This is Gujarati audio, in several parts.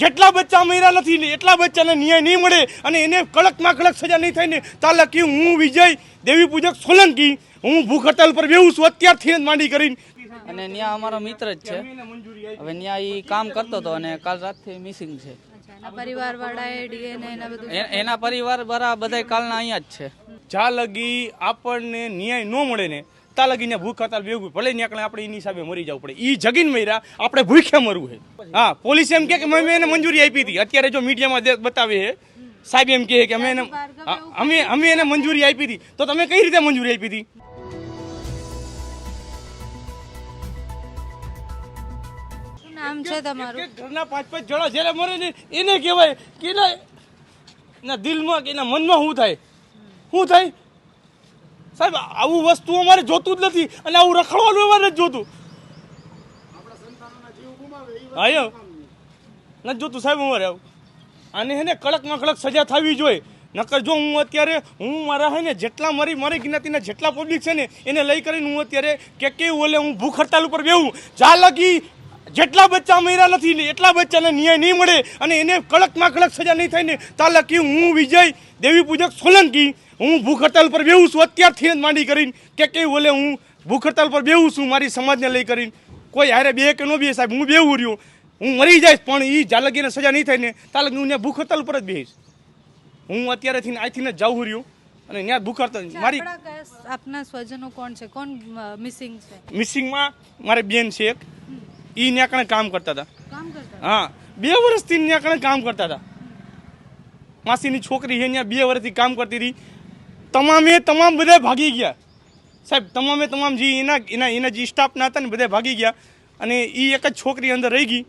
જેટલા બચ્ચા મર્યા નથી ને એટલા બચ્ચાને ન્યાય નહીં મળે અને એને કડકમાં કડક સજા નહીં થાય ને તાલે કે હું વિજય દેવી પૂજક સોલંકી હું ભૂખ હડતાલ પર બેહું છું અત્યારથી જ માંડી કરીને અને ત્યાં અમારો મિત્ર જ છે. હવે ત્યાં એ કામ કરતો હતો અને કાલ રાતથી મિસિંગ છે. પરિવાર વાળાએ ડીએનએ એના બધું એના પરિવાર બધા કાલના અહીંયા જ છે. જ્યાં લગી આપણને ન્યાય ન મળે ને ત્યાં લગીને ભૂખ હડતાલ બેહવું ભલે ત્યાં આપણે એની હિસાબે મરી જવું પડે. એ જગીને મર્યા આપણે ભૂખે મરવું છે. હા પોલીસ એમ કે મેં એને મંજૂરી આપી હતી. અત્યારે જો મીડિયામાં બતાવે છે સાહેબ એમ કહે કે અમે એને મંજૂરી આપી હતી. તો તમે કઈ રીતે મંજૂરી આપી હતી? નામ છે તમારું? ઘરના 5-5 જણા જ્યારે મરે ને એને કહેવાય કે એના દિલમાં કે એના મનમાં શું થાય સાહેબ? આવું વસ્તુ અમારે જોતું જ નથી અને આવું રખડવાનું અમારે નથી જોતું. હા નથી જોતું સાહેબ અમારે આવું. આને હે ને કડકમાં કડક સજા થવી જોઈએ. નકર જો હું મારા હે ને જેટલા મારી જ્ઞાતિના જેટલા પબ્લિક છે ને એને લઈ કરીને હું અત્યારે કેવું ઓલે હું ભૂખ હડતાલ ઉપર બેહું. જ્યાં લગી જેટલા બચ્ચા મર્યા નથી ને એટલા બચ્ચાને ન્યાય નહીં મળે અને એને કડકમાં કડક સજા નહીં થાય ને ત્યાં લગી હું વિજય દેવી પૂજક સોલંકી હું ભૂખ હડતાલ પર બેહું છું અત્યારથી જ માંડી કરીને કેવું ઓલે હું ભૂખ હડતાલ પર બેહું છું મારી સમાજને લઈ કરીને. કોઈ હારે બે કે ન બે સાહેબ હું બેહું રહ્યું હું મરી જઈશ પણ એ જ્યાં લગીને સજા નહીં થાય ને ત્યાં લગી હું ત્યાં ભૂખ હડતાલ પર જ બેહીશ. હું અત્યારેથી અહીંથી જ જાઉં રહ્યું અને ત્યાં ભૂખ હડતાલ મારી. આપના સ્વજનો કોણ છે? કોણ મિસિંગ છે? મિસિંગમાં મારે બેન છે એક. એ ત્યાં કણે કામ કરતા હતા. હા 2 વર્ષથી ત્યાં કણે કામ કરતા હતા. માસીની છોકરી છે ત્યાં 2 વર્ષથી કામ કરતી હતી. તમામ બધા ભાગી ગયા સાહેબ. તમામ જે એના જે સ્ટાફના હતા ને બધા ભાગી ગયા અને એ એક જ છોકરી અંદર રહી ગઈ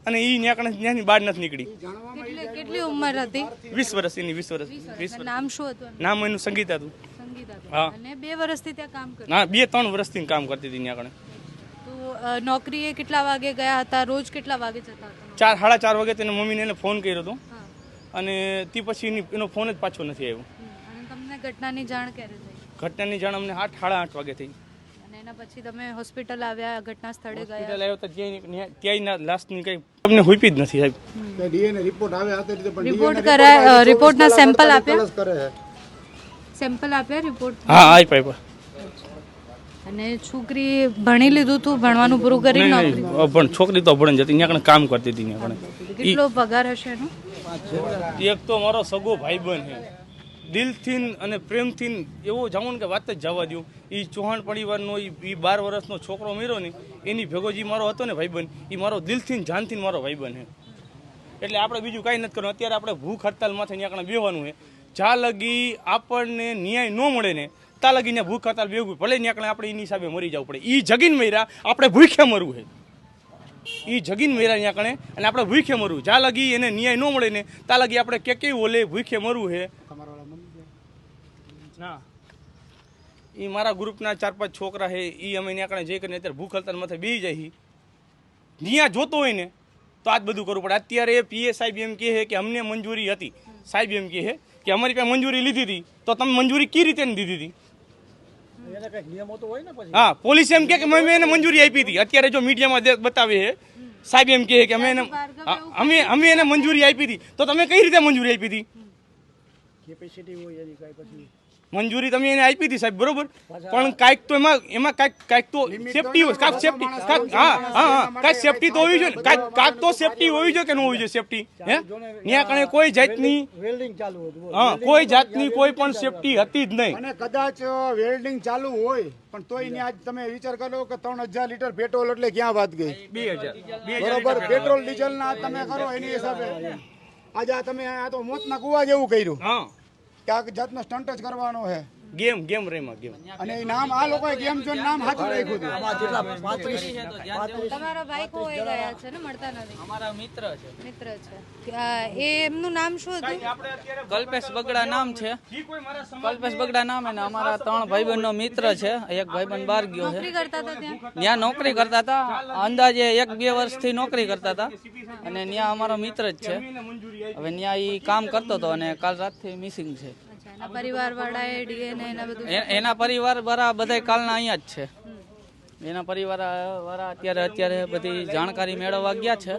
અને એ ત્યાંની બહાર નથી નીકળી. કેટલી ઉંમર હતી? 20 વર્ષ એની. 20 વર્ષ. નામ શું હતું? નામ એનું સંગીતા હતું. હા. અને 2 વર્ષથી ત્યાં કામ કરતી? હા 2-3 વર્ષથી કામ કરતી હતી ત્યાં કણે. તો નોકરીએ કેટલા વાગે ગયા હતા? રોજ કેટલા વાગે જતા હતા? 4-4:30 વાગે તેના મમ્મીને એને ફોન કર્યો હતો અને તે પછી એનો ફોન જ પાછો નથી આવ્યો. અને તમને ઘટનાની જાણ ક્યારે થઈ? ઘટનાની જાણ અમને 8-8:30 વાગે થઈ. અને એના પછી તમે હોસ્પિટલ આવ્યા, ઘટના સ્થળે ગયા? હોસ્પિટલ આવ્યો તો ત્યાંના લાશની કઈ તમને હોઈપી જ નથી સાહેબ. ડીએનએ રિપોર્ટ આવે આ રીતે પણ રિપોર્ટ કરાય, રિપોર્ટના સેમ્પલ આપ્યા? સેમ્પલ આપ્યા રિપોર્ટ? હા આપ્યા. અને છોકરી ભણી લીધું તું? ભણવાનું પૂરું કરી નોકરી? પણ છોકરી તો ભણી જતી ત્યાં કામ કરતી હતી ત્યાં. કેટલો પગાર હશે એનો? એક તો મારો સગો ભાઈબંધ છે. દિલથી અને પ્રેમથી એવો જાઉં કે વાત જ જવા દઉં. એ ચૌહાણ પરિવારનો એ 12 વર્ષનો છોકરો મર્યો ને એની ભેગો જે મારો હતો ને ભાઈબંધ એ મારો દિલથી જાનથી મારો ભાઈબંધ છે. એટલે આપણે બીજું કાંઈ નથી કરવાનું. અત્યારે આપણે ભૂખ હડતાલમાંથી ત્યાં બેહવાનું છે. જ્યાં લગી આપણને ન્યાય ન મળે ને ત્યાં લગીને ભૂખ હડતાલ બેહવું ભલે ત્યાં આપણે એની હિસાબે મરી જવું પડે. એ જગીને મર્યા આપણે ભૂખે મરવું છે. એ જગીને મર્યા ત્યાં કણે અને આપણે ભૂખે મરવું. જ્યાં લગી એને ન્યાય ન મળે ને ત્યાં લગી આપણે કેવું ઓલે ભૂખે મરવું છે. ના એ મારા ગ્રુપના 4-5 છોકરા છે. એ અમે ત્યાં કણે જઈ કરીને અત્યારે ભૂખ હડતાલ માથે બેસી જાય. જ્યાં જોતો હોય ને તો આ જ બધું કરવું પડે. અત્યારે પીએ સાહેબ એમ કહે કે અમને મંજૂરી હતી. સાહેબ એમ કહે કે અમારી પાસે મંજૂરી લીધી હતી તો તમે મંજૂરી કઈ રીતે દીધી હતી? હા પોલીસ એમ કે મેં એને મંજૂરી આપી હતી. અત્યારે જો મીડિયામાં બતાવે છે સાહેબ એમ કહે કે અમે એને મંજૂરી આપી હતી. તો તમે કઈ રીતે મંજૂરી આપી હતી? મંજૂરી તમે એને આપી હતી સાહેબ બરોબર, પણ કાંઈક તો એમાં કાંઈક તો સેફટી હોય. કાંઈક સેફટી કાંઈક સેફટી તો હોવી જોઈએ. કાંઈક તો સેફટી હોવી જોઈએ કે ન હોવી જોઈએ સેફટી? હે ત્યાં કણે કોઈ જાતની કોઈ જાતની કોઈ પણ સેફટી હતી જ નહીં. અને કદાચ વેલ્ડિંગ ચાલુ હોય પણ તોય ને આજ તમે વિચાર કરો કે 3000 લીટર પેટ્રોલ એટલે ક્યાં વાત ગઈ? 2000 બરોબર. પેટ્રોલ ડીઝલ ના તમે કરો એની હિસાબે આજે તમે આ તો મોતના કુવા જેવું કર્યું. હા કે આ જાતનો સ્ટન્ટ જ કરવાનો છે. ગેમ રેમાં ગેમ. અને એ નામ આ લોકોએ ગેમ જો નામ હાથું રાખ્યું હતું. તમારા ભાઈ કોઈ ગયા છે ને મળતા નથી? અમારા મિત્ર છે. એ એમનું નામ શું હતું? કલ્પેશ બગડા નામ છે. કલ્પેશ બગડા નામ અને અમારા 3 ભાઈબંધનો મિત્ર છે. એક ભાઈબંધ બહાર ગયો છે. નોકરી કરતા હતા ત્યાં નોકરી કરતા હતા. અંદાજે 1-2 વર્ષથી નોકરી કરતા હતા અને ત્યાં અમારો મિત્ર જ છે. હવે ત્યાં એ કામ કરતો હતો અને કાલ રાતથી મિસિંગ છે. પરિવાર વાળાએ ડીએનએ એના બધું? એના પરિવાર બધા કાલના અહીંયા જ છે. એના પરિવાર વાળા અત્યારે બધી જાણકારી મેળવવા ગયા છે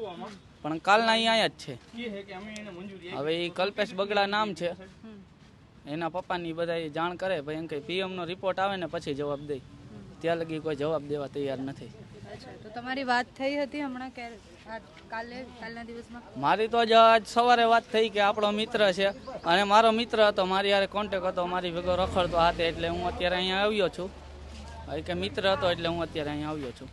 પણ કાલના અહીંયા જ છે. કે હે કે અમે એને મંજૂરી હવે એ કલ્પેશ બગડા નામ છે, એના પપ્પાની બધા જાણ કરે ભાઈ એમ કે PM નો રિપોર્ટ આવે ને પછી જવાબ દે. ત્યાં લગી કોઈ જવાબ દેવા તૈયાર નથી. અચ્છા, તો તમારી વાત થઈ હતી હમણાં કે કાલના દિવસમાં? મારી તો આજ સવારે વાત થઈ કે આપણો મિત્ર છે અને મારો મિત્ર હતો, મારી યારે કોન્ટેક હતો, મારી ભેગો રખડતો હાથે, એટલે હું અત્યારે અહીંયા આવ્યો છું. કે મિત્ર હતો એટલે હું અત્યારે અહીંયા આવ્યો છું.